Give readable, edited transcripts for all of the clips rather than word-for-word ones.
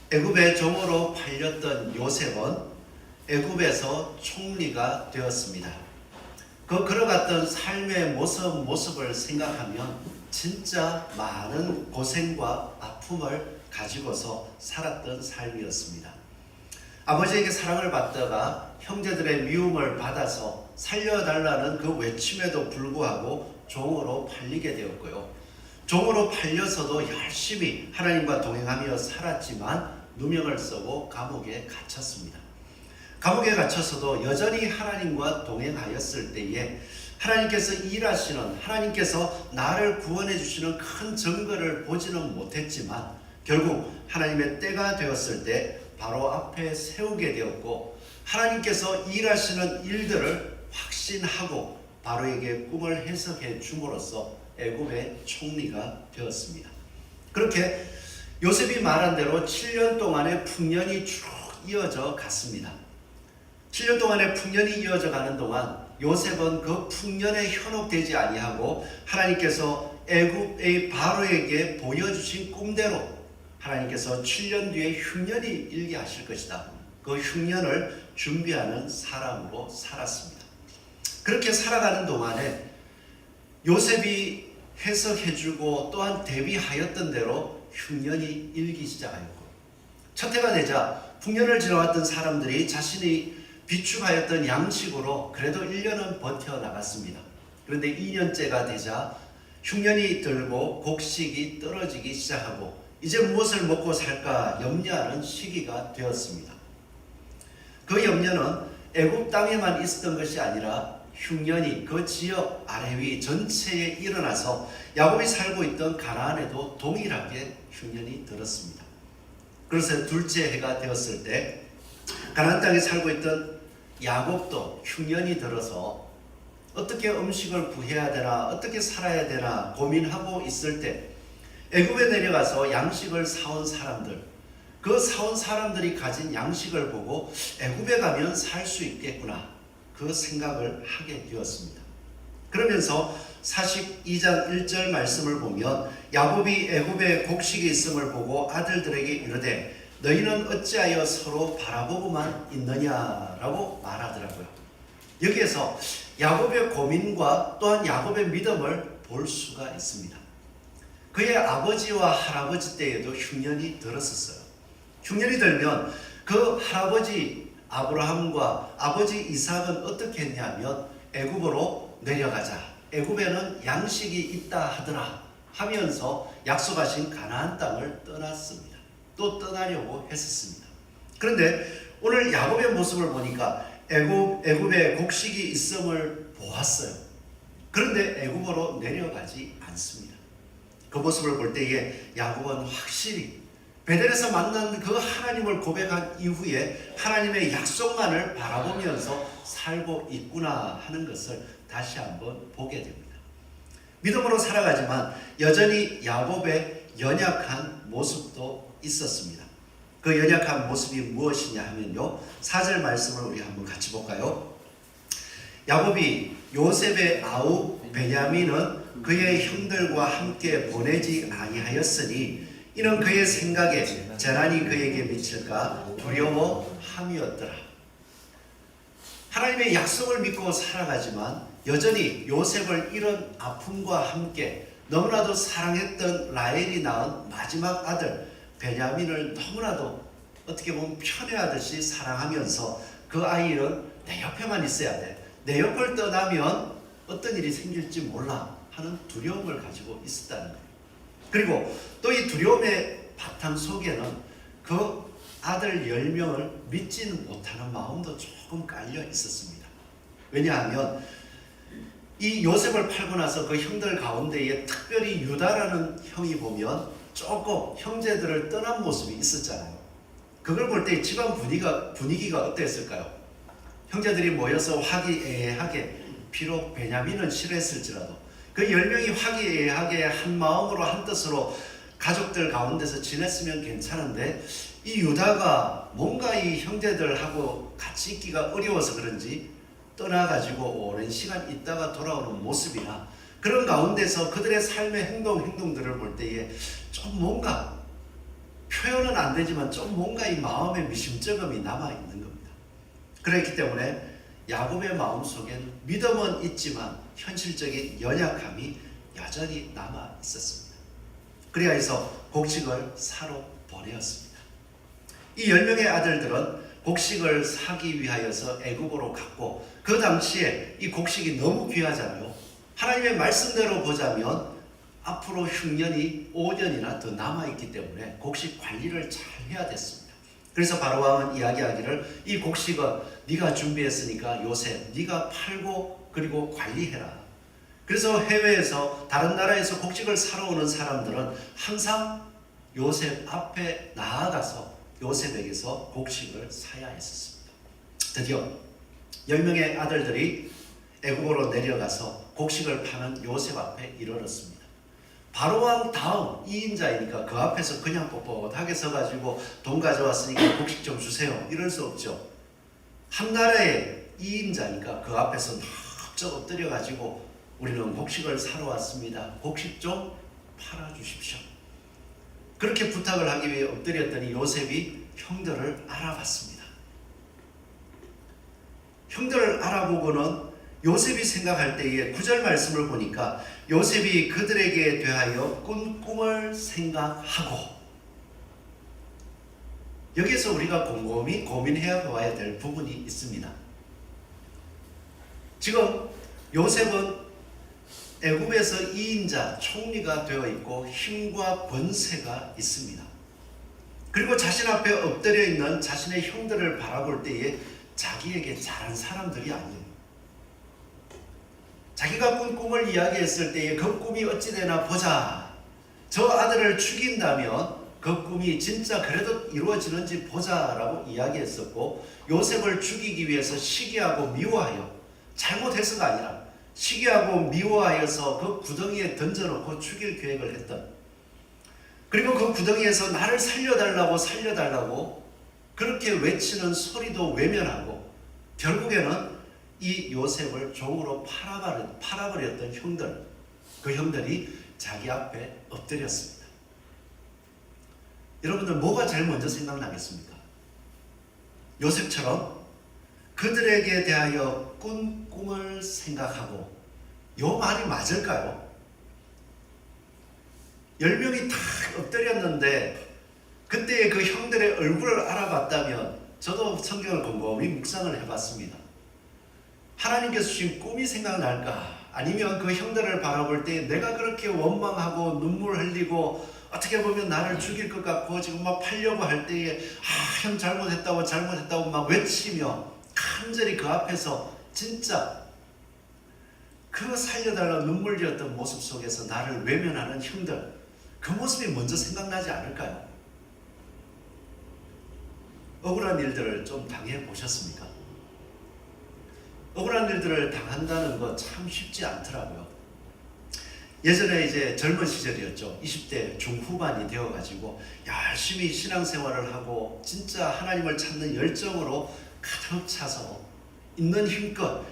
애굽의 종으로 팔렸던 요셉은 애굽에서 총리가 되었습니다. 그 걸어갔던 삶의 모습을 생각하면 진짜 많은 고생과 아픔을 가지고서 살았던 삶이었습니다. 아버지에게 사랑을 받다가 형제들의 미움을 받아서 살려달라는 그 외침에도 불구하고 종으로 팔리게 되었고요. 종으로 팔려서도 열심히 하나님과 동행하며 살았지만 누명을 쓰고 감옥에 갇혔습니다. 감옥에 갇혀서도 여전히 하나님과 동행하였을 때에 하나님께서 일하시는, 하나님께서 나를 구원해 주시는 큰 증거를 보지는 못했지만 결국 하나님의 때가 되었을 때 바로 앞에 세우게 되었고, 하나님께서 일하시는 일들을 확신하고 바로에게 꿈을 해석해 줌으로써 애굽의 총리가 되었습니다. 그렇게 요셉이 말한 대로 7년 동안의 풍년이 쭉 이어져 갔습니다. 7년 동안의 풍년이 이어져 가는 동안 요셉은 그 풍년에 현혹되지 아니하고 하나님께서 애굽의 바로에게 보여주신 꿈대로 하나님께서 7년 뒤에 흉년이 일게 하실 것이다. 그 흉년을 준비하는 사람으로 살았습니다. 그렇게 살아가는 동안에 요셉이 해석해주고 또한 대비하였던 대로 흉년이 일기 시작하였고, 첫 해가 되자 풍년을 지나왔던 사람들이 자신이 비축하였던 양식으로 그래도 1년은 버텨나갔습니다. 그런데 2년째가 되자 흉년이 들고 곡식이 떨어지기 시작하고 이제 무엇을 먹고 살까 염려하는 시기가 되었습니다. 그 염려는 애굽 땅에만 있었던 것이 아니라 흉년이 그 지역 아래 위 전체에 일어나서 야곱이 살고 있던 가나안에도 동일하게 흉년이 들었습니다. 그래서 둘째 해가 되었을 때 가나안 땅에 살고 있던 야곱도 흉년이 들어서 어떻게 음식을 구해야 되나, 어떻게 살아야 되나 고민하고 있을 때 애굽에 내려가서 양식을 사온 사람들, 그 사온 사람들이 가진 양식을 보고 애굽에 가면 살 수 있겠구나, 그 생각을 하게 되었습니다. 그러면서 42장 1절 말씀을 보면 야곱이 애굽에 곡식이 있음을 보고 아들들에게 이르되 너희는 어찌하여 서로 바라보고만 있느냐라고 말하더라고요. 여기에서 야곱의 고민과 또한 야곱의 믿음을 볼 수가 있습니다. 그의 아버지와 할아버지 때에도 흉년이 들었었어요. 흉년이 들면 그 할아버지 아브라함과 아버지 이삭은 어떻게 했냐면 애굽으로 내려가자, 애굽에는 양식이 있다 하더라 하면서 약속하신 가나안 땅을 떠났습니다. 또 떠나려고 했었습니다. 그런데 오늘 야곱의 모습을 보니까 애굽에 곡식이 있음을 보았어요. 그런데 애굽으로 내려가지 않습니다. 그 모습을 볼 때에 야곱은 확실히 베델에서 만난 그 하나님을 고백한 이후에 하나님의 약속만을 바라보면서 살고 있구나 하는 것을 다시 한번 보게 됩니다. 믿음으로 살아가지만 여전히 야곱의 연약한 모습도 있었습니다. 그 연약한 모습이 무엇이냐 하면요, 4절 말씀을 우리 한번 같이 볼까요? 야곱이 요셉의 아우 베냐민은 그의 형들과 함께 보내지 아니하였으니 이는 그의 생각에 재난이 그에게 미칠까 두려워함이었더라. 하나님의 약속을 믿고 살아가지만 여전히 요셉을 잃은 아픔과 함께 너무나도 사랑했던 라헬이 낳은 마지막 아들 베냐민을 너무나도 어떻게 보면 편애하듯이 사랑하면서 그 아이는 내 옆에만 있어야 돼, 내 옆을 떠나면 어떤 일이 생길지 몰라 하는 두려움을 가지고 있었다는 거예요. 그리고 또 이 두려움의 바탕 속에는 그 아들 10명을 믿지는 못하는 마음도 조금 깔려 있었습니다. 왜냐하면 이 요셉을 팔고 나서 그 형들 가운데에 특별히 유다라는 형이 보면 조금 형제들을 떠난 모습이 있었잖아요. 그걸 볼 때 집안 분위기가 어땠을까요? 형제들이 모여서 화기애애하게, 비록 베냐민은 싫어했을지라도 그 10명이 화기애애하게 한 마음으로 한 뜻으로 가족들 가운데서 지냈으면 괜찮은데 이 유다가 뭔가 이 형제들하고 같이 있기가 어려워서 그런지 떠나가지고 오랜 시간 있다가 돌아오는 모습이나 그런 가운데서 그들의 삶의 행동들을 볼 때에 좀 뭔가 표현은 안 되지만 좀 뭔가 이 마음의 미심쩍음이 남아 있는 겁니다. 그렇기 때문에 야곱의 마음 속에는 믿음은 있지만 현실적인 연약함이 여전히 남아 있었습니다. 그리하여서 곡식을 사러 보내었습니다. 이 10명의 아들들은 곡식을 사기 위하여서 애굽으로 갔고, 그 당시에 이 곡식이 너무 귀하잖아요. 하나님의 말씀대로 보자면 앞으로 흉년이 5년이나 더 남아있기 때문에 곡식 관리를 잘 해야 됐습니다. 그래서 바로왕은 이야기하기를, 이 곡식은 네가 준비했으니까 요셉 네가 팔고 그리고 관리해라. 그래서 해외에서 다른 나라에서 곡식을 사러 오는 사람들은 항상 요셉 앞에 나아가서 요셉에게서 곡식을 사야 했었습니다. 드디어 10명의 아들들이 애굽으로 내려가서 곡식을 파는 요셉 앞에 이르렀습니다. 바로왕 다음 2인자이니까 그 앞에서 그냥 뻣뻣하게 서가지고 돈 가져왔으니까 곡식 좀 주세요 이럴 수 없죠. 한 나라의 2인자니까 그 앞에서 넉적 엎드려가지고 우리는 곡식을 사러 왔습니다. 곡식 좀 팔아주십시오. 그렇게 부탁을 하기 위해 엎드렸더니 요셉이 형들을 알아봤습니다. 형들을 알아보고는 요셉이 생각할 때에 9절 말씀을 보니까 요셉이 그들에게 대하여 꾼 꿈을 생각하고, 여기에서 우리가 곰곰이 고민해야 봐야 될 부분이 있습니다. 지금 요셉은 애굽에서 2인자 총리가 되어 있고 힘과 권세가 있습니다. 그리고 자신 앞에 엎드려 있는 자신의 형들을 바라볼 때에 자기에게 잘한 사람들이 아니에요. 자기가 꾼 꿈을 이야기했을 때에 그 꿈이 어찌되나 보자, 저 아들을 죽인다면 그 꿈이 진짜 그래도 이루어지는지 보자라고 이야기했었고, 요셉을 죽이기 위해서 시기하고 미워하여, 잘못해서가 아니라 시기하고 미워하여서 그 구덩이에 던져놓고 죽일 계획을 했던, 그리고 그 구덩이에서 나를 살려달라고 그렇게 외치는 소리도 외면하고 결국에는 이 요셉을 종으로 팔아버렸던 형들, 그 형들이 자기 앞에 엎드렸습니다. 여러분들 뭐가 제일 먼저 생각나겠습니까? 요셉처럼 그들에게 대하여 꾼 꿈을 생각하고, 요 말이 맞을까요? 10명이 다 엎드렸는데 그때의 그 형들의 얼굴을 알아봤다면, 저도 성경을 곰곰이 묵상을 해봤습니다. 하나님께서 주신 꿈이 생각날까? 아니면 그 형들을 바라볼 때 내가 그렇게 원망하고 눈물 흘리고 어떻게 보면 나를 죽일 것 같고 지금 막 팔려고 할 때에 형 잘못했다고 막 외치며 간절히 그 앞에서 진짜 그 살려달라 눈물 지었던 모습 속에서 나를 외면하는 형들, 그 모습이 먼저 생각나지 않을까요? 억울한 일들을 좀 당해 보셨습니까? 억울한 일들을 당한다는 거 참 쉽지 않더라고요. 예전에 이제 젊은 시절이었죠. 20대 중후반이 되어가지고 열심히 신앙생활을 하고 진짜 하나님을 찾는 열정으로 가득 차서 있는 힘껏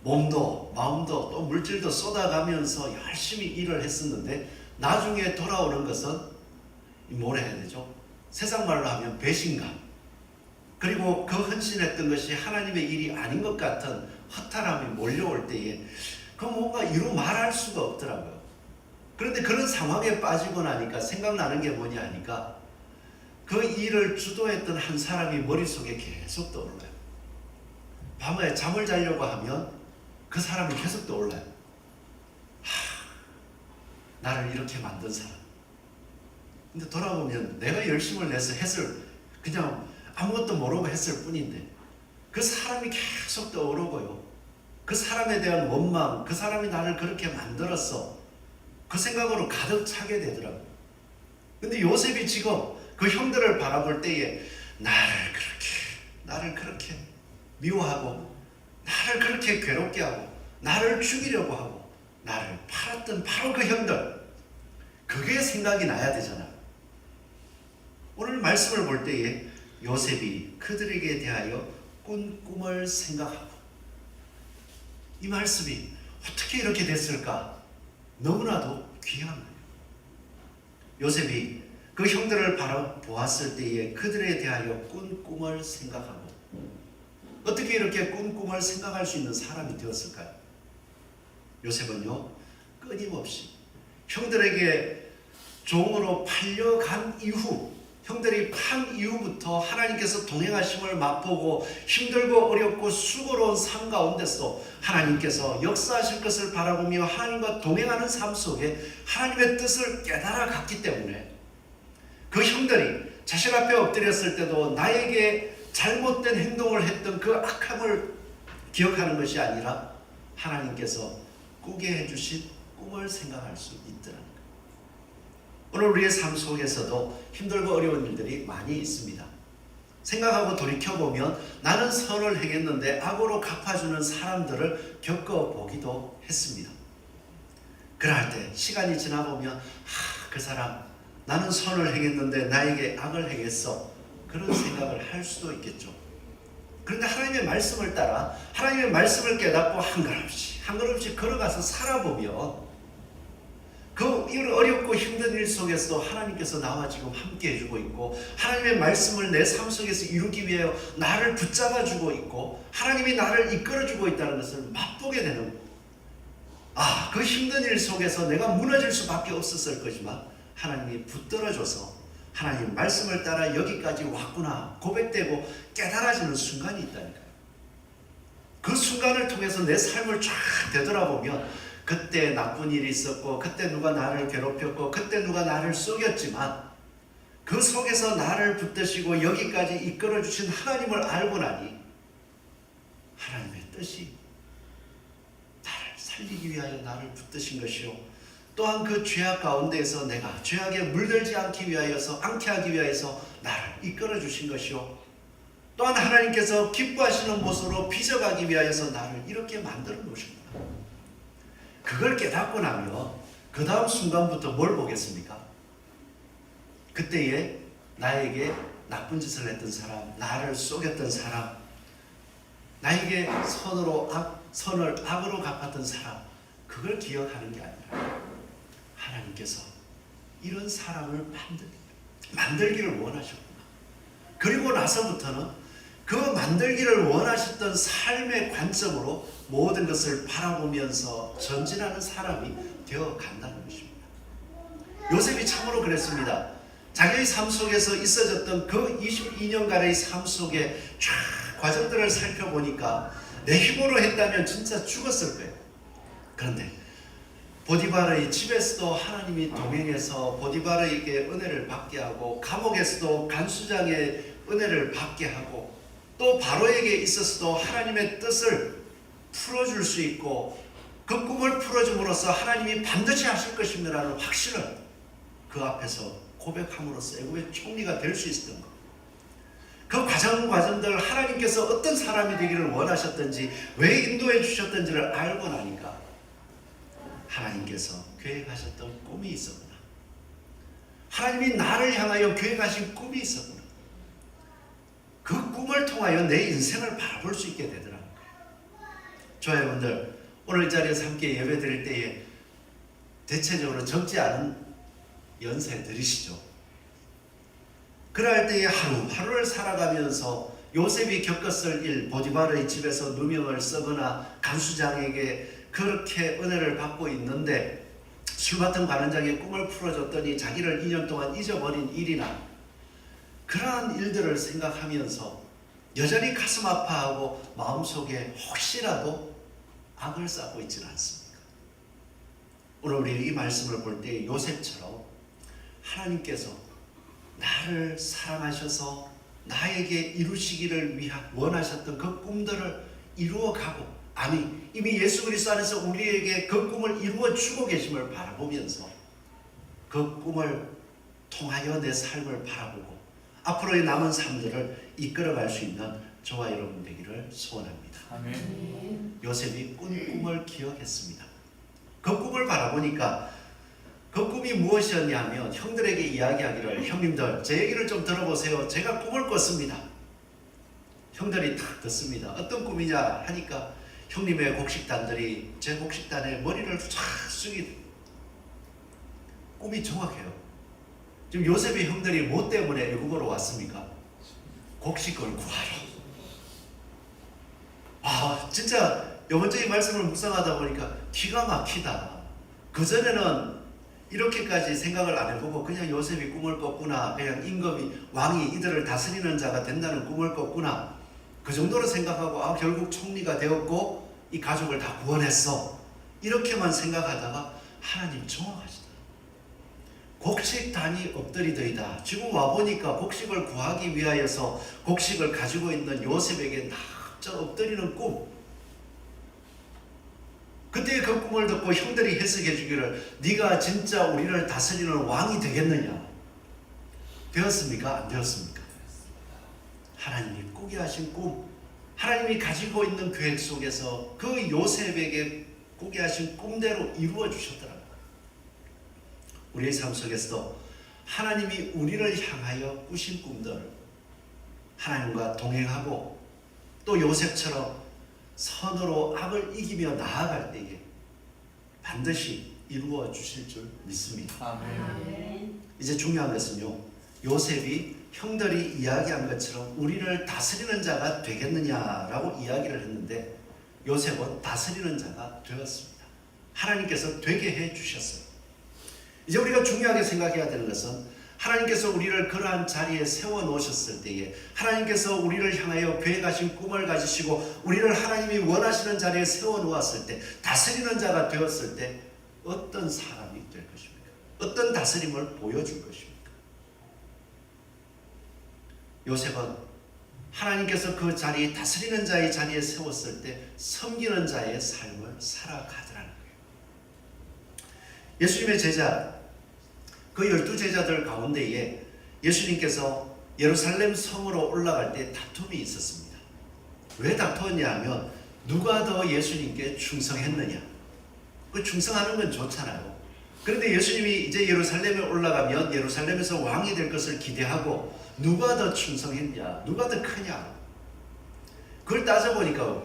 몸도 마음도 또 물질도 쏟아가면서 열심히 일을 했었는데, 나중에 돌아오는 것은 뭐라 해야 되죠? 세상 말로 하면 배신감, 그리고 그 헌신했던 것이 하나님의 일이 아닌 것 같은 허탈함이 몰려올 때에 그 뭔가 이루 말할 수가 없더라고요. 그런데 그런 상황에 빠지고 나니까 생각나는 게 뭐냐 하니까, 그 일을 주도했던 한 사람이 머릿속에 계속 떠올라요. 밤에 잠을 자려고 하면 그 사람이 계속 떠올라요. 나를 이렇게 만든 사람. 근데 돌아보면 내가 열심을 내서 했을, 그냥 아무것도 모르고 했을 뿐인데 그 사람이 계속 떠오르고요. 그 사람에 대한 원망, 그 사람이 나를 그렇게 만들었어, 그 생각으로 가득 차게 되더라고요. 근데 요셉이 지금 그 형들을 바라볼 때에 나를 그렇게 미워하고, 나를 그렇게 괴롭게 하고, 나를 죽이려고 하고, 나를 팔았던 바로 그 형들, 그게 생각이 나야 되잖아. 오늘 말씀을 볼 때에 요셉이 그들에게 대하여 꾼 꿈을 생각하고, 이 말씀이 어떻게 이렇게 됐을까? 너무나도 귀한 거예요. 요셉이 그 형들을 바라보았을 때에 그들에 대하여 꾼 꿈을 생각하고 어떻게 이렇게 꾼 꿈을 생각할 수 있는 사람이 되었을까요? 요셉은요, 끊임없이 형들에게 종으로 팔려간 이후, 형들이 판 이후부터 하나님께서 동행하심을 맛보고 힘들고 어렵고 수고로운 삶 가운데서 하나님께서 역사하실 것을 바라보며 하나님과 동행하는 삶 속에 하나님의 뜻을 깨달아 갔기 때문에 그 형들이 자신 앞에 엎드렸을 때도 나에게 잘못된 행동을 했던 그 악함을 기억하는 것이 아니라 하나님께서 꾸게 해주신 꿈을 생각할 수 있더라는 거예요. 오늘 우리의 삶 속에서도 힘들고 어려운 일들이 많이 있습니다. 생각하고 돌이켜보면 나는 선을 행했는데 악으로 갚아주는 사람들을 겪어보기도 했습니다. 그럴 때 시간이 지나보면 그 사람 나는 선을 행했는데 나에게 악을 행했어, 그런 생각을 할 수도 있겠죠. 그런데 하나님의 말씀을 따라 하나님의 말씀을 깨닫고 한 걸음씩 걸어가서 살아보면 그 어렵고 힘든 일 속에서도 하나님께서 나와 지금 함께 해주고 있고 하나님의 말씀을 내 삶 속에서 이루기 위해 나를 붙잡아주고 있고 하나님이 나를 이끌어주고 있다는 것을 맛보게 되는 거예요. 그 힘든 일 속에서 내가 무너질 수밖에 없었을 거지만 하나님이 붙들어줘서 하나님 말씀을 따라 여기까지 왔구나 고백되고 깨달아지는 순간이 있다니까요. 그 순간을 통해서 내 삶을 쫙 되돌아보면 그때 나쁜 일이 있었고 그때 누가 나를 괴롭혔고 그때 누가 나를 속였지만 그 속에서 나를 붙드시고 여기까지 이끌어주신 하나님을 알고 나니 하나님의 뜻이 나를 살리기 위하여 나를 붙드신 것이요 또한 그 죄악 가운데에서 내가 죄악에 물들지 않기 하기 위하여서 나를 이끌어 주신 것이요 또한 하나님께서 기뻐하시는 모습으로 빚어가기 위하여서 나를 이렇게 만들어 놓으신 거예요. 그걸 깨닫고 나면 그 다음 순간부터 뭘 보겠습니까? 그때에 나에게 나쁜 짓을 했던 사람, 나를 속였던 사람, 나에게 선을 악으로 갚았던 사람, 그걸 기억하는 게 아니라 하나님께서 이런 사람을 만들기를 원하셨구나. 그리고 나서부터는 그 만들기를 원하셨던 삶의 관점으로 모든 것을 바라보면서 전진하는 사람이 되어 간다는 것입니다. 요셉이 참으로 그랬습니다. 자기의 삶 속에서 있어졌던 그 22년간의 삶 속에 쫙 과정들을 살펴보니까 내 힘으로 했다면 진짜 죽었을 거예요. 그런데 보디바르의 집에서도 하나님이 동행해서 보디바르에게 은혜를 받게 하고 감옥에서도 간수장의 은혜를 받게 하고 또 바로에게 있어서도 하나님의 뜻을 풀어줄 수 있고 그 꿈을 풀어줌으로써 하나님이 반드시 하실 것임이라는 확신을 그 앞에서 고백함으로써 애굽의 총리가 될 수 있었던 것. 그 과정들 하나님께서 어떤 사람이 되기를 원하셨던지 왜 인도해 주셨던지를 알고 나니까 하나님께서 계획하셨던 꿈이 있었구나. 하나님이 나를 향하여 계획하신 꿈이 있었구나. 그 꿈을 통하여 내 인생을 바라볼 수 있게 되더라고요. 저와 여러분들 오늘 이 자리에서 함께 예배 드릴 때에 대체적으로 적지 않은 연세들이시죠. 그럴 때에 하루하루를 살아가면서 요셉이 겪었을 일, 보디바르의 집에서 누명을 쓰거나 간수장에게 그렇게 은혜를 받고 있는데 술 같은 관원장의 꿈을 풀어줬더니 자기를 2년 동안 잊어버린 일이나 그러한 일들을 생각하면서 여전히 가슴 아파하고 마음속에 혹시라도 악을 쌓고 있지는 않습니까? 오늘 우리 이 말씀을 볼 때 요셉처럼 하나님께서 나를 사랑하셔서 나에게 이루시기를 원하셨던 그 꿈들을 이루어가고 아니 이미 예수 그리스도 안에서 우리에게 그 꿈을 이루어 주고 계심을 바라보면서 그 꿈을 통하여 내 삶을 바라보고 앞으로의 남은 삶들을 이끌어갈 수 있는 저와 여러분 되기를 소원합니다. 아멘. 요셉이 꾼 꿈을 기억했습니다. 그 꿈을 바라보니까 그 꿈이 무엇이었냐면 형들에게 이야기하기를 형님들 제 얘기를 좀 들어보세요. 제가 꿈을 꿨습니다. 형들이 딱 듣습니다. 어떤 꿈이냐 하니까 형님의 곡식단들이 제 곡식단에 머리를 쫙 숙이고 꿈이 정확해요. 지금 요셉의 형들이 뭐 때문에 애굽으로 왔습니까? 곡식을 구하러. 아, 진짜 이번적인 말씀을 묵상하다 보니까 기가 막히다. 그전에는 이렇게까지 생각을 안 해보고 그냥 요셉이 꿈을 꿨구나, 그냥 임금이, 왕이 이들을 다스리는 자가 된다는 꿈을 꿨구나, 그 정도로 생각하고 아, 결국 총리가 되었고 이 가족을 다 구원했어, 이렇게만 생각하다가 하나님 정확하시다. 곡식 단이 엎드리더이다. 지금 와보니까 곡식을 구하기 위하여서 곡식을 가지고 있는 요셉에게 납작 엎드리는 꿈. 그때 그 꿈을 듣고 형들이 해석해 주기를 네가 진짜 우리를 다스리는 왕이 되겠느냐? 되었습니까? 안 되었습니까? 하나님이 꾸게 하신 꿈, 하나님이 가지고 있는 계획 속에서 그 요셉에게 꾸게 하신 꿈대로 이루어 주셨더라고요. 우리의 삶 속에서도 하나님이 우리를 향하여 꾸신 꿈들, 하나님과 동행하고 또 요셉처럼 선으로 악을 이기며 나아갈 때에 반드시 이루어 주실 줄 믿습니다. 아멘. 이제 중요한 것은요, 요셉이 형들이 이야기한 것처럼 우리를 다스리는 자가 되겠느냐라고 이야기를 했는데 요셉은 다스리는 자가 되었습니다. 하나님께서 되게 해 주셨어요. 이제 우리가 중요하게 생각해야 되는 것은 하나님께서 우리를 그러한 자리에 세워 놓으셨을 때에, 하나님께서 우리를 향하여 계획하신 꿈을 가지시고 우리를 하나님이 원하시는 자리에 세워 놓았을 때, 다스리는 자가 되었을 때 어떤 사람이 될 것입니까? 어떤 다스림을 보여줄 것입니까? 요셉은 하나님께서 그 자리에, 다스리는 자의 자리에 세웠을 때 섬기는 자의 삶을 살아가더라는 거예요. 예수님의 제자, 그 12제자들 가운데에 예수님께서 예루살렘 성으로 올라갈 때 다툼이 있었습니다. 왜 다투었냐 하면 누가 더 예수님께 충성했느냐. 그 충성하는 건 좋잖아요. 그런데 예수님이 이제 예루살렘에 올라가면 예루살렘에서 왕이 될 것을 기대하고 누가 더 충성했냐, 누가 더 크냐, 그걸 따져보니까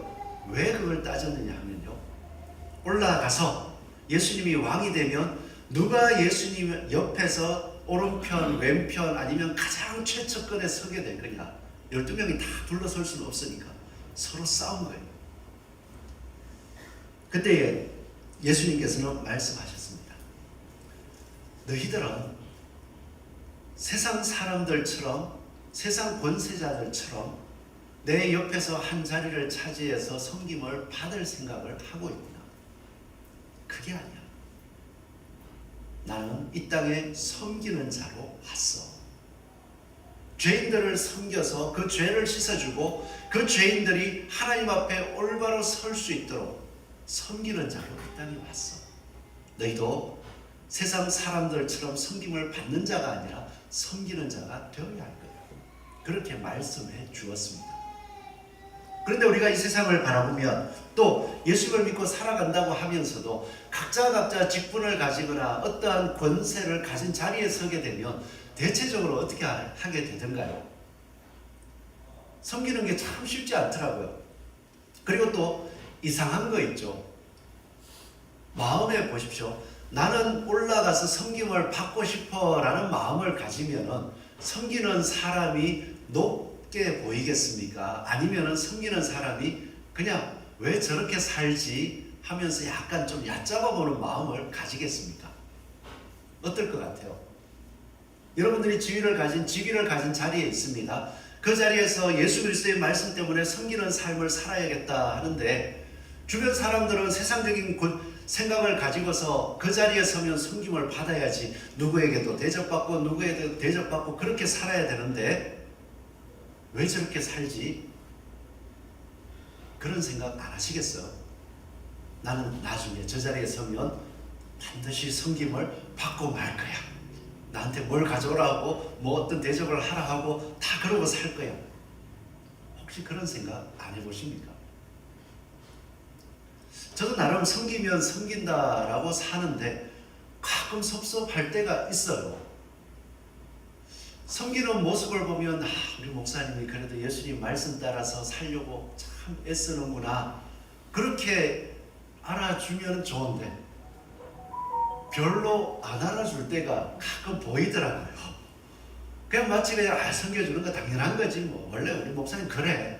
왜 그걸 따졌느냐 하면요, 올라가서 예수님이 왕이 되면 누가 예수님 옆에서 오른편, 왼편 아니면 가장 최측근에 서게 될 거냐. 12명이 다 둘러설 수는 없으니까 서로 싸운 거예요. 그때 예수님께서는 말씀하셨습니다. 너희들은 세상 사람들처럼, 세상 권세자들처럼 내 옆에서 한 자리를 차지해서 섬김을 받을 생각을 하고 있구나. 그게 아니야. 나는 이 땅에 섬기는 자로 왔어. 죄인들을 섬겨서 그 죄를 씻어주고 그 죄인들이 하나님 앞에 올바로 설 수 있도록 섬기는 자로 이 땅에 왔어. 너희도 세상 사람들처럼 섬김을 받는 자가 아니라 섬기는 자가 되어야 할 거야. 그렇게 말씀해 주었습니다. 그런데 우리가 이 세상을 바라보면 또 예수를 믿고 살아간다고 하면서도 각자 직분을 가지거나 어떠한 권세를 가진 자리에 서게 되면 대체적으로 어떻게 하게 되던가요? 섬기는 게 참 쉽지 않더라고요. 그리고 또 이상한 거 있죠. 마음에 보십시오. 나는 올라가서 섬김을 받고 싶어 라는 마음을 가지면은 섬기는 사람이 높게 보이겠습니까? 아니면은 섬기는 사람이 그냥 왜 저렇게 살지 하면서 약간 좀 얕잡아 보는 마음을 가지겠습니까? 어떨 것 같아요? 여러분들이 직위를 가진 자리에 있습니다. 그 자리에서 예수 그리스도의 말씀 때문에 섬기는 삶을 살아야겠다 하는데 주변 사람들은 세상적인 생각을 가지고서 그 자리에 서면 섬김을 받아야지, 누구에게도 대접받고 누구에게도 대접받고 그렇게 살아야 되는데 왜 저렇게 살지? 그런 생각 안 하시겠어요? 나는 나중에 저 자리에 서면 반드시 섬김을 받고 말 거야. 나한테 뭘 가져오라 하고 뭐 어떤 대접을 하라 하고 다 그러고 살 거야. 혹시 그런 생각 안 해보십니까? 저도 나름 섬기면 섬긴다라고 사는데 가끔 섭섭할 때가 있어요. 섬기는 모습을 보면 우리 목사님이 그래도 예수님 말씀 따라서 살려고 참 애쓰는구나, 그렇게 알아주면 좋은데 별로 안 알아줄 때가 가끔 보이더라고요. 그냥 마치 그냥 섬겨주는 거 당연한 거지 뭐. 원래 우리 목사님 그래.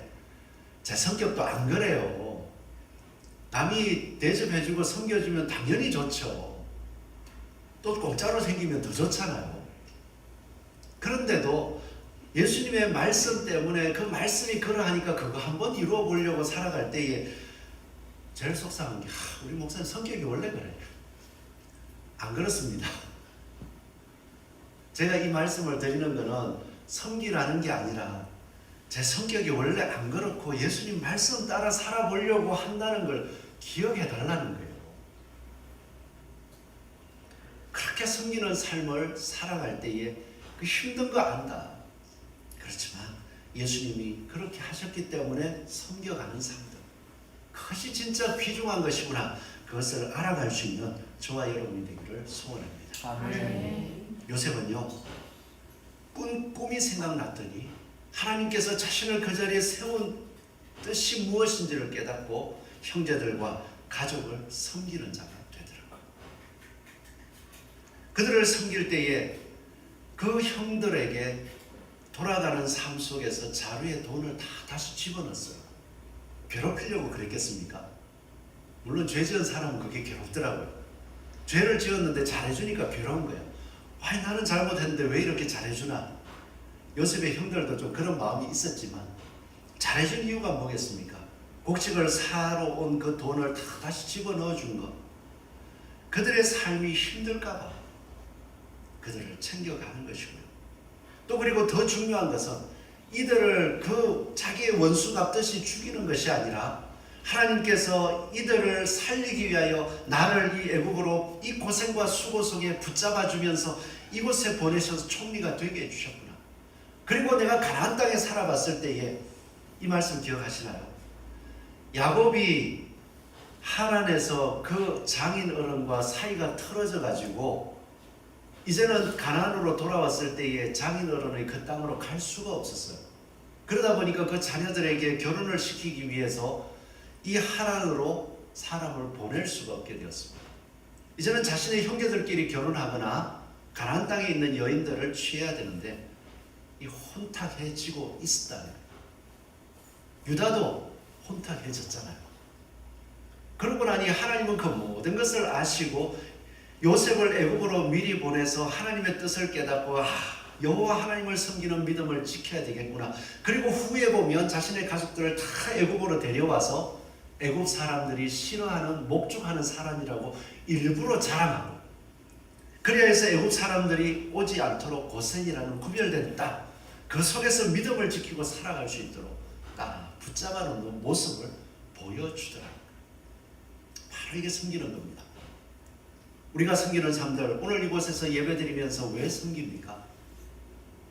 제 성격도 안 그래요. 남이 대접해주고 섬겨주면 당연히 좋죠. 또 공짜로 생기면 더 좋잖아요. 그런데도 예수님의 말씀 때문에 그 말씀이 그러하니까 그거 한번 이루어 보려고 살아갈 때에 제일 속상한 게 우리 목사님 성격이 원래 그래. 안 그렇습니다. 제가 이 말씀을 드리는 거는 섬기라는 게 아니라 제 성격이 원래 안 그렇고 예수님 말씀 따라 살아보려고 한다는 걸 기억해 달라는 거예요. 그렇게 섬기는 삶을 살아갈 때에 그 힘든 거 안다. 그렇지만 예수님이 그렇게 하셨기 때문에 섬겨가는 삶들, 그것이 진짜 귀중한 것이구나. 그것을 알아갈 수 있는 저와 여러분이 되기를 소원합니다. 아멘. 요셉은요, 꿈이 생각났더니 하나님께서 자신을 그 자리에 세운 뜻이 무엇인지를 깨닫고 형제들과 가족을 섬기는 자가 되더라고요. 그들을 섬길 때에 그 형들에게 돌아가는 삶 속에서 자루에 돈을 다 다시 집어넣었어요. 괴롭히려고 그랬겠습니까? 물론 죄 지은 사람은 그게 괴롭더라고요. 죄를 지었는데 잘해주니까 괴로운 거예요. 아니 나는 잘못했는데 왜 이렇게 잘해주나? 요셉의 형들도 좀 그런 마음이 있었지만 잘해준 이유가 뭐겠습니까? 곡식을 사러 온 그 돈을 다 다시 집어넣어 준 것. 그들의 삶이 힘들까봐 그들을 챙겨가는 것이고요. 또 그리고 더 중요한 것은 이들을 그 자기의 원수 갚듯이 죽이는 것이 아니라 하나님께서 이들을 살리기 위하여 나를 이 애국으로 이 고생과 수고 속에 붙잡아 주면서 이곳에 보내셔서 총리가 되게 해주셨구나. 그리고 내가 가나안 땅에 살아봤을 때에 이 말씀 기억하시나요? 야곱이 하란에서 그 장인 어른과 사이가 틀어져 가지고 이제는 가나안으로 돌아왔을 때에 장인 어른의 그 땅으로 갈 수가 없었어요. 그러다 보니까 그 자녀들에게 결혼을 시키기 위해서 이 하란으로 사람을 보낼 수가 없게 되었습니다. 이제는 자신의 형제들끼리 결혼하거나 가나안 땅에 있는 여인들을 취해야 되는데 이 혼탁해지고 있었다는 거예요. 유다도 혼탁해졌잖아요. 그러고 나니 하나님은 그 모든 것을 아시고 요셉을 애국으로 미리 보내서 하나님의 뜻을 깨닫고 여호와 하나님을 섬기는 믿음을 지켜야 되겠구나. 그리고 후에 보면 자신의 가족들을 다 애국으로 데려와서 애국 사람들이 싫어하는 목축하는 사람이라고 일부러 자랑하고, 그래야 해서 애국 사람들이 오지 않도록 고센이라는 구별된 땅, 그 속에서 믿음을 지키고 살아갈 수 있도록 딱 붙잡아 놓는 모습을 보여주더라고요. 바로 이게 섬기는 겁니다. 우리가 섬기는 삶들, 오늘 이곳에서 예배드리면서 왜 섬깁니까?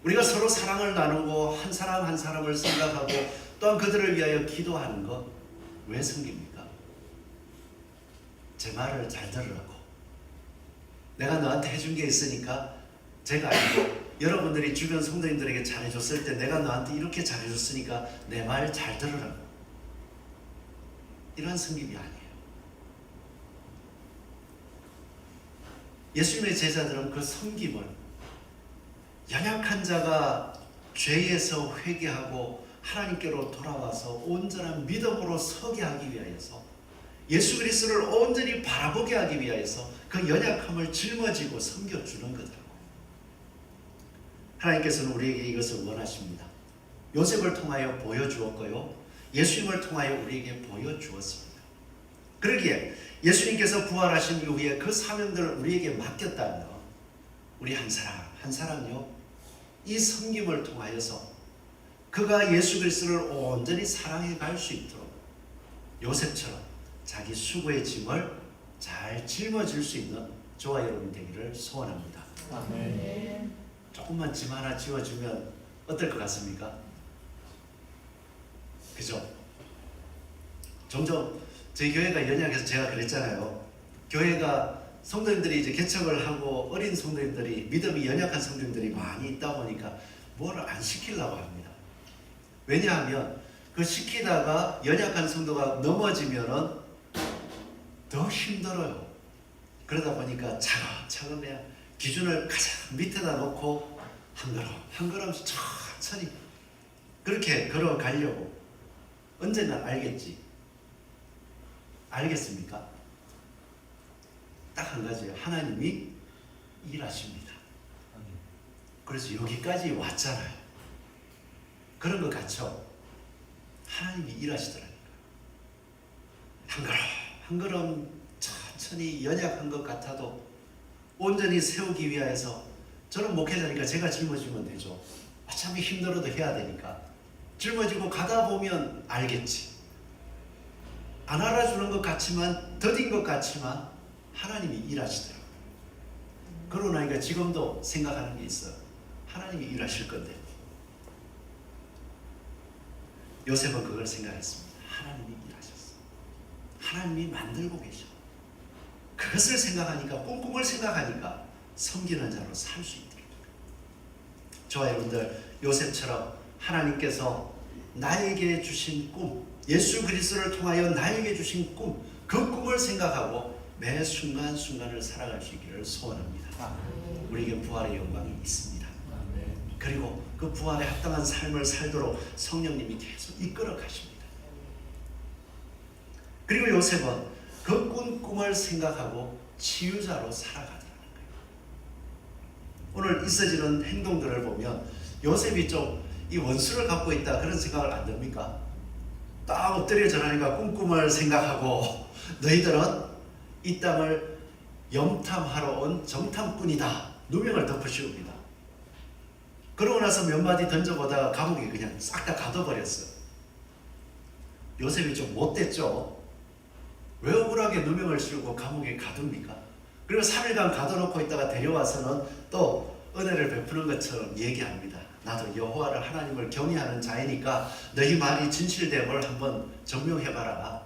우리가 서로 사랑을 나누고 한 사람 한 사람을 생각하고 또한 그들을 위하여 기도하는 것, 왜 섬깁니까? 제 말을 잘 들으라고. 내가 너한테 해준 게 있으니까 제가 알고 여러분들이 주변 성도님들에게 잘해줬을 때 내가 너한테 이렇게 잘해줬으니까 내 말 잘 들으라고. 이런 섬김이 아니에요. 예수님의 제자들은 그 섬김을 연약한 자가 죄에서 회개하고 하나님께로 돌아와서 온전한 믿음으로 서게 하기 위하여서, 예수 그리스도를 온전히 바라보게 하기 위하여서 그 연약함을 짊어지고 섬겨주는 거더라고요. 하나님께서는 우리에게 이것을 원하십니다. 요셉을 통하여 보여주었고요, 예수님을 통하여 우리에게 보여주었습니다. 그러기에 예수님께서 부활하신 이후에 그 사명들을 우리에게 맡겼다면 우리 한 사람 한 사람요, 이 섬김을 통하여서 그가 예수 그리스도를 온전히 사랑해 갈 수 있도록 요셉처럼 자기 수고의 짐을 잘 짊어질 수 있는 저와 여러분 되기를 소원합니다. 아멘. 조금만 짐 하나 지워주면 어떨 것 같습니까? 그죠? 종종 저희 교회가 연약해서 제가 그랬잖아요. 교회가 성도님들이 이제 개척을 하고 어린 성도님들이, 믿음이 연약한 성도님들이 많이 있다 보니까 뭐를 안 시키려고 합니다. 왜냐하면 그 시키다가 연약한 성도가 넘어지면은 더 힘들어요. 그러다 보니까 차근차근 그냥 기준을 가장 밑에다 놓고 한 걸음씩 천천히 그렇게 걸어가려고. 언젠가 알겠지. 알겠습니까? 딱 한 가지예요. 하나님이 일하십니다. 그래서 여기까지 왔잖아요. 그런 것 같죠? 하나님이 일하시더라고요. 한 걸음 천천히 연약한 것 같아도 온전히 세우기 위하여서, 저는 목회자니까 제가 짊어지면 되죠. 어차피 힘들어도 해야 되니까 짊어지고 가다 보면 알겠지. 안 알아주는 것 같지만, 더딘 것 같지만 하나님이 일하시더라고요. 그러나니까 지금도 생각하는 게 있어요. 하나님이 일하실 건데. 요셉은 그걸 생각했습니다. 하나님이 일하셨어. 하나님이 만들고 계셔. 그것을 생각하니까, 꿈꿈을 생각하니까 섬기는 자로 살 수 있더라고요. 저와 여러분들, 요셉처럼 하나님께서 나에게 주신 꿈, 예수 그리스도를 통하여 나에게 주신 꿈, 그 꿈을 생각하고 매 순간순간을 살아갈 수 있기를 소원합니다. 우리에게 부활의 영광이 있습니다. 그리고 그 부활에 합당한 삶을 살도록 성령님이 계속 이끌어 가십니다. 그리고 요셉은 그 꿈을 생각하고 치유자로 살아가더라는 거예요. 오늘 있어지는 행동들을 보면 요셉이 좀 이 원수를 갖고 있다 그런 생각을 안 듭니까? 딱 엎드려 절하니까 꿈을 생각하고, 너희들은 이 땅을 염탐하러 온 정탐꾼이다. 누명을 덮으시옵니다. 그러고 나서 몇 마디 던져보다가 감옥에 그냥 싹 다 가둬버렸어요. 요셉이 좀 못됐죠? 왜 억울하게 누명을 씌우고 감옥에 가둡니까? 그리고 3일간 가둬놓고 있다가 데려와서는 또 은혜를 베푸는 것처럼 얘기합니다. 나도 여호와를 하나님을 경외하는 자이니까 너희 말이 진실됨을 한번 증명해봐라.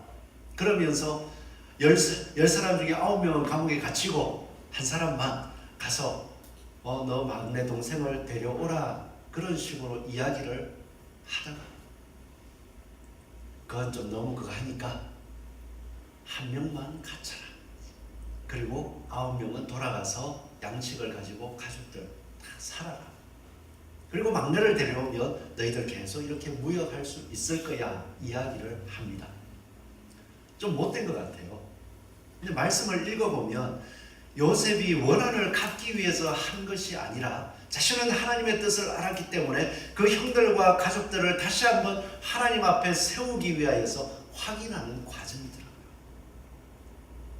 그러면서 열 사람 중에 9명은 감옥에 갇히고 한 사람만 가서 너 막내 동생을 데려오라, 그런 식으로 이야기를 하다가, 그건 좀 너무 그거 하니까 한 명만 갇혀라. 그리고 9명은 돌아가서 양식을 가지고 가족들 다 살아라. 그리고 막내를 데려오면 너희들 계속 이렇게 무역할 수 있을 거야, 이야기를 합니다. 좀 못된 것 같아요. 근데 말씀을 읽어보면 요셉이 원한을 갚기 위해서 한 것이 아니라 자신은 하나님의 뜻을 알았기 때문에 그 형들과 가족들을 다시 한번 하나님 앞에 세우기 위하여서 확인하는 과정이더라고요.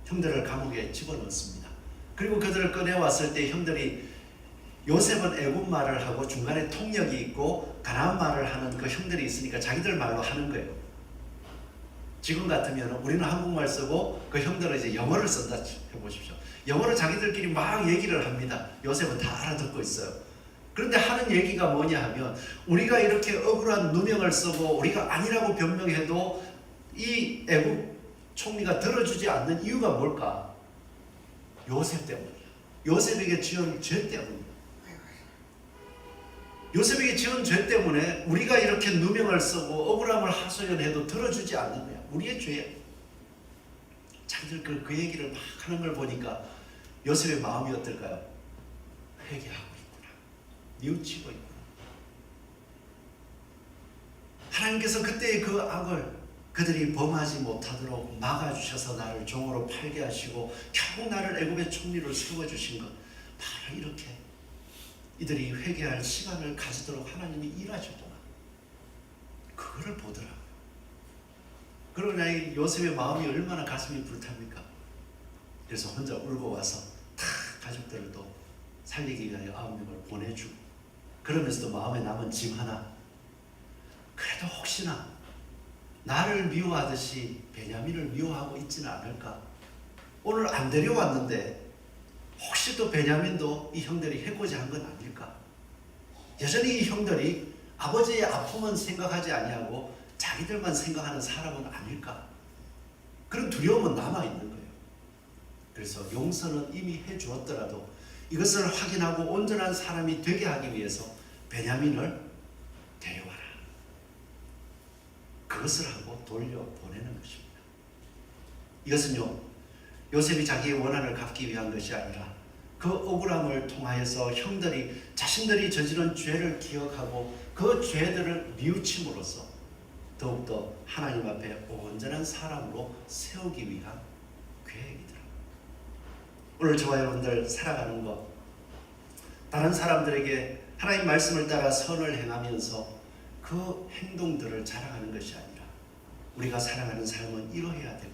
형들을 감옥에 집어넣습니다. 그리고 그들을 꺼내왔을 때 형들이, 요셉은 애굽 말을 하고 중간에 통역이 있고 가나안 말을 하는 그 형들이 있으니까 자기들 말로 하는 거예요. 지금 같으면 우리는 한국말 쓰고 그 형들은 이제 영어를 쓴다 해보십시오. 영어로 자기들끼리 막 얘기를 합니다. 요셉은 다 알아듣고 있어요. 그런데 하는 얘기가 뭐냐 하면, 우리가 이렇게 억울한 누명을 쓰고 우리가 아니라고 변명해도 이 애굽 총리가 들어주지 않는 이유가 뭘까? 요셉 때문이야. 요셉에게 지은 죄 때문이야. 요셉에게 지은 죄 때문에 우리가 이렇게 누명을 쓰고 억울함을 하소연해도 들어주지 않는 거야. 우리의 죄야. 자기들 그 얘기를 막 하는 걸 보니까 요셉의 마음이 어떨까요? 회개하고 있구나. 뉘우치고 있구나. 하나님께서 그때의 그 악을 그들이 범하지 못하도록 막아주셔서 나를 종으로 팔게 하시고 결국 나를 애굽의 총리로 세워주신 것, 바로 이렇게 이들이 회개할 시간을 가지도록 하나님이 일하셨구나. 그거를 보더라고요. 그러나 이 요셉의 마음이 얼마나 가슴이 불탑니까? 그래서 혼자 울고 와서 다 가족들을 또 살리기 위하여 9명을 보내주고, 그러면서도 마음에 남은 짐 하나, 그래도 혹시나 나를 미워하듯이 베냐민을 미워하고 있지는 않을까? 오늘 안 데려왔는데 혹시 또 베냐민도 이 형들이 해코지 한 건 아닐까? 여전히 이 형들이 아버지의 아픔은 생각하지 아니하고 자기들만 생각하는 사람은 아닐까? 그런 두려움은 남아있는 거예요. 그래서 용서는 이미 해주었더라도 이것을 확인하고 온전한 사람이 되게 하기 위해서 베냐민을 데려와라. 그것을 하고 돌려보내는 것입니다. 이것은요, 요셉이 자기의 원한을 갚기 위한 것이 아니라 그 억울함을 통하여서 형들이 자신들이 저지른 죄를 기억하고 그 죄들을 뉘우침으로써 더욱더 하나님 앞에 온전한 사람으로 세우기 위한 계획이더라. 오늘 저와 여러분들 살아가는 것, 다른 사람들에게 하나님 말씀을 따라 선을 행하면서 그 행동들을 자랑하는 것이 아니라 우리가 살아가는 삶은 이러해야 되고,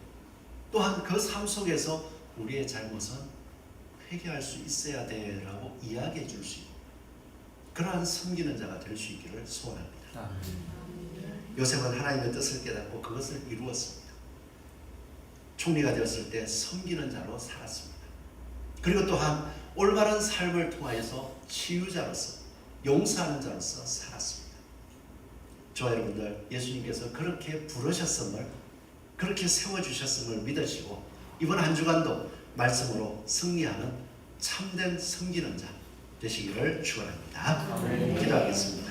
또한 그 삶 속에서 우리의 잘못은 회개할 수 있어야 돼라고 이야기해 줄 수 있고, 그러한 섬기는 자가 될 수 있기를 소원합니다. 요셉은 하나님의 뜻을 깨닫고 그것을 이루었습니다. 총리가 되었을 때 섬기는 자로 살았습니다. 그리고 또한 올바른 삶을 통하여서 치유자로서, 용서하는 자로서 살았습니다. 저와 여러분들, 예수님께서 그렇게 부르셨음을, 그렇게 세워주셨음을 믿으시고 이번 한 주간도 말씀으로 승리하는 참된 섬기는 자 되시기를 축원합니다. 기도하겠습니다.